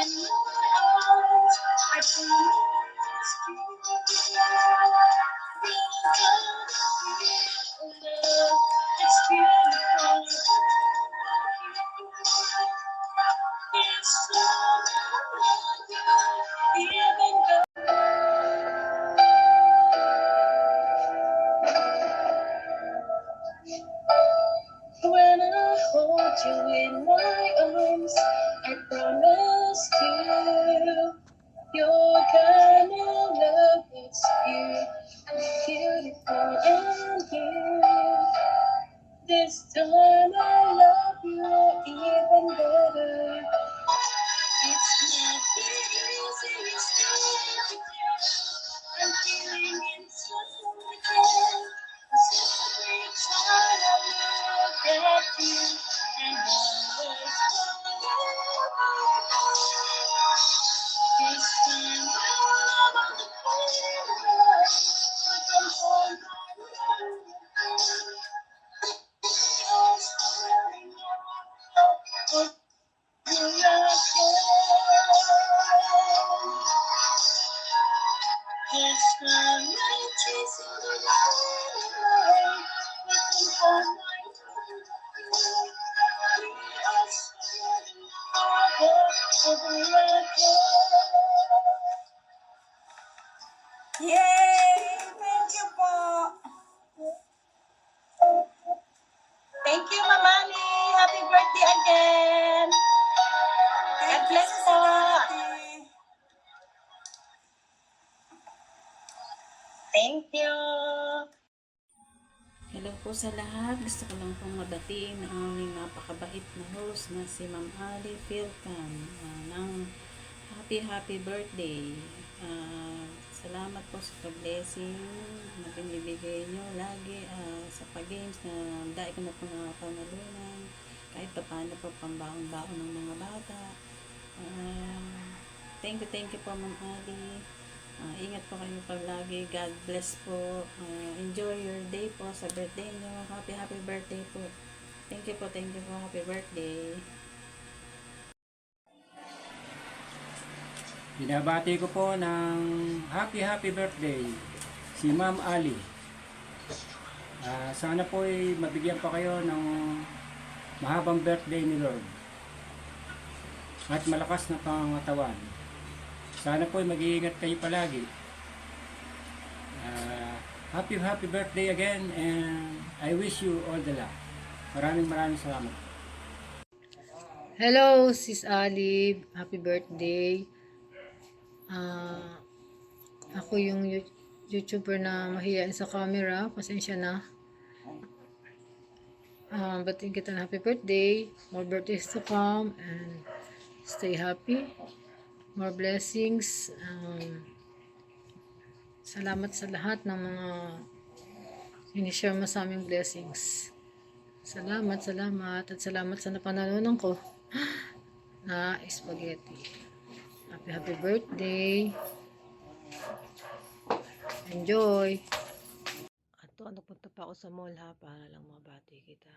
When I hold you in my arms, I promise you, you're gonna love it's pure and beautiful and you. This time I love you even better. It's not the easiest thing to do. I'm feeling inside again. Every time I look at you, and always this time I'm on the phone. From home, Yay! Thank you po. Thank you, Mamani. Happy birthday again. God bless po. Thank you. Hello po sa lahat. Gusto ko lang pong mabatiin ang aming napakabait na host na si Ma'am Ali Philcan ng happy birthday. Salamat po sa pag-blessing na binibigay nyo lagi sa pag-games na dahil ko na po nakapanalunan kahit pa paano po pambaon-baon ng mga bata. Thank you po Ma'am Ali. Ingat po kayo palagi. God bless po. Enjoy your day po sa birthday nyo. Happy birthday po. Thank you po. Happy birthday. Binabati ko po ng happy birthday si Ma'am Ali. Sana po ay mabigyan pa kayo ng mahabang birthday ni Lord at malakas na pangangatawan. Sana po ay mag-iingat kayo palagi. Happy birthday again, and I wish you all the luck. Maraming salamat. Hello, Sis Ali. Happy birthday. Ako yung YouTuber na mahihain sa camera. Pasensya na. Batiin kita na happy birthday. More birthdays to come. And stay happy. More blessings. Salamat sa lahat ng mga sinishare mo sa aming blessings. Salamat. At salamat sa napanalunan ko na spaghetti. Happy birthday. Enjoy. Ato, napunta pa ako sa mall ha, para lang mabati kita.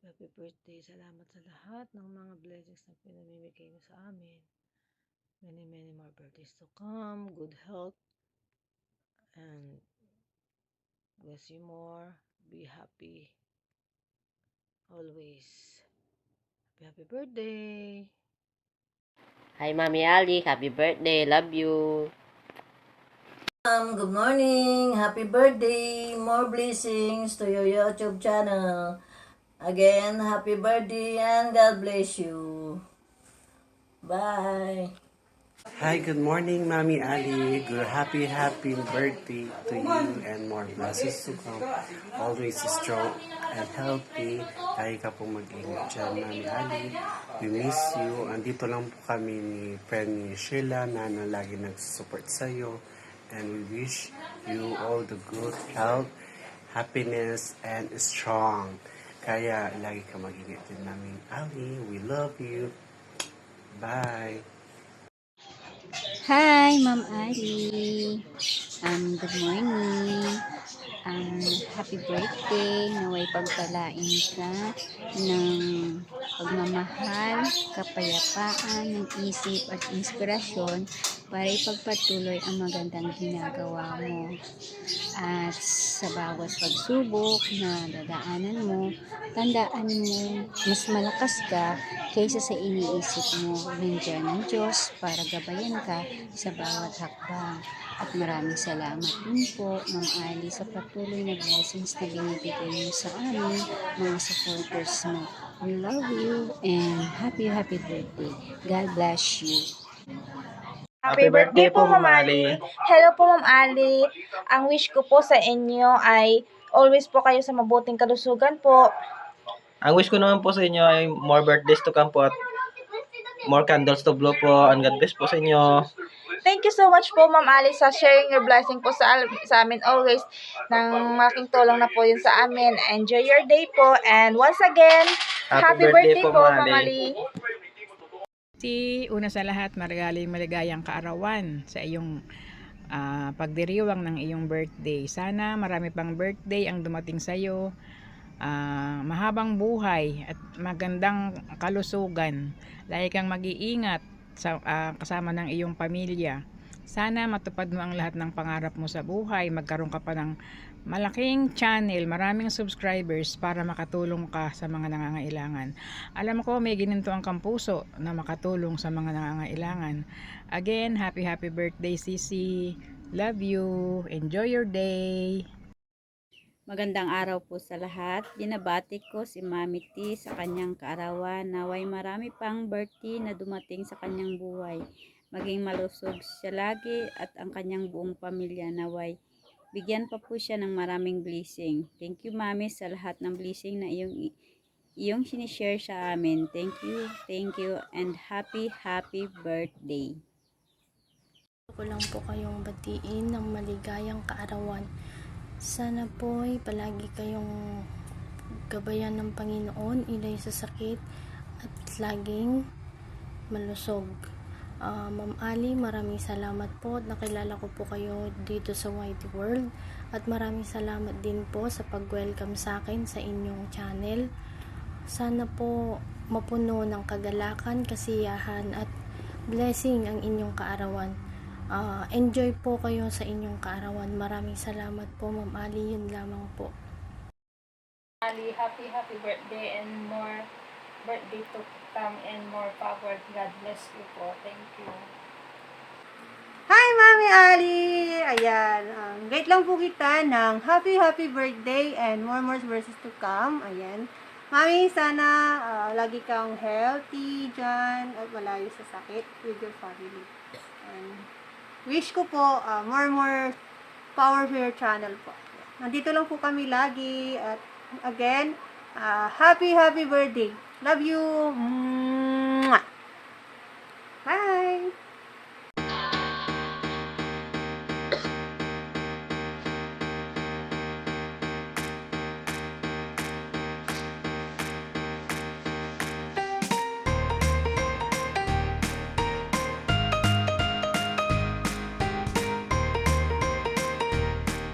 Happy birthday. Salamat sa lahat ng mga blessings na pinamimigay mo sa amin. Many more birthdays to come. Good health. And bless you more. Be happy. Always. Happy birthday. Hi, Mami Ali. Happy birthday. Love you. Good morning. Happy birthday. More blessings to your YouTube channel. Again, happy birthday and God bless you. Bye. Hi, good morning, Mami Ali. Good happy birthday to you and more blessings to come. Always strong and healthy. Lagi ka pong mag-ingat dyan, Mami Ali. We miss you. Andito lang po kami ni friend ni Sheila na lagi nag-support sa'yo. And we wish you all the good health, happiness, and strong. Kaya lagi ka mag-ingat din, Mami Ali. We love you. Bye. Hi, Ma'am Ali. Good morning. happy birthday, naway pagpalain ka ng pagmamahal, kapayapaan ng isip at inspirasyon para ipagpatuloy ang magandang ginagawa mo. At sa bawat pagsubok na dadaanan mo, tandaan mo, mas malakas ka kaysa sa iniisip mo. Nandiyan ang Diyos para gabayan ka sa bawat hakbang. At maraming salamat din po, Ma'am Ali, sa patuloy na blessings na binibigay mo sa amin, mga supporters mo. We love you and happy birthday. God bless you. Happy birthday po, Ma'am Ali. Hello po, Ma'am Ali. Ang wish ko po sa inyo ay always po kayo sa mabuting kalusugan po. Ang wish ko naman po sa inyo ay more birthdays to come po at more candles to blow po. And God bless po sa inyo. Thank you so much po, Ma'am Ali, sa sharing your blessing po sa amin always. Nang malaking tulong na po yun sa amin. Enjoy your day po. And once again, happy birthday po, Ma'am Ali. Una sa lahat, maligayang kaarawan sa iyong pagdiriwang ng iyong birthday. Sana marami pang birthday ang dumating sa iyo. Mahabang buhay at magandang kalusugan. Lagi kang mag-iingat kasama ng iyong pamilya. Sana matupad mo ang lahat ng pangarap mo sa buhay. Magkaroon ka pa ng malaking channel, maraming subscribers para makatulong ka sa mga nangangailangan. Alam ko may ginintuang kang puso na makatulong sa mga nangangailangan. Again, happy birthday, Sisi. Love you. Enjoy your day. Magandang araw po sa lahat. Binabati ko si Mami T sa kanyang kaarawan. Naway marami pang birthday na dumating sa kanyang buhay. Maging malusog siya lagi at ang kanyang buong pamilya. Naway bigyan pa po siya ng maraming blessing. Thank you, Mami, sa lahat ng blessing na iyong sinishare sa amin. Thank you, and happy birthday. Gusto ko lang po kayong batiin ng maligayang kaarawan. Sana po ay palagi kayong gabayan ng Panginoon, ilay sa sakit at laging malusog. Ma'am Ali, maraming salamat po. Nakilala ko po kayo dito sa Wide World at maraming salamat din po sa pag-welcome sa akin sa inyong channel. Sana po mapuno ng kagalakan, kasiyahan at blessing ang inyong kaarawan. Enjoy po kayo sa inyong kaarawan. Maraming salamat po, Ma'am Ali. Yun lamang po. Ali, happy birthday and more birthday to come and more power. God bless you po. Thank you. Hi, Mami Ali! Ayan, great lang po kita ng happy birthday and more verses to come. Ayan. Mami, sana lagi kang healthy dyan at malayo sa sakit with your family. And wish ko po more power for your channel po. Nandito lang po kami lagi at again, happy birthday. Love you.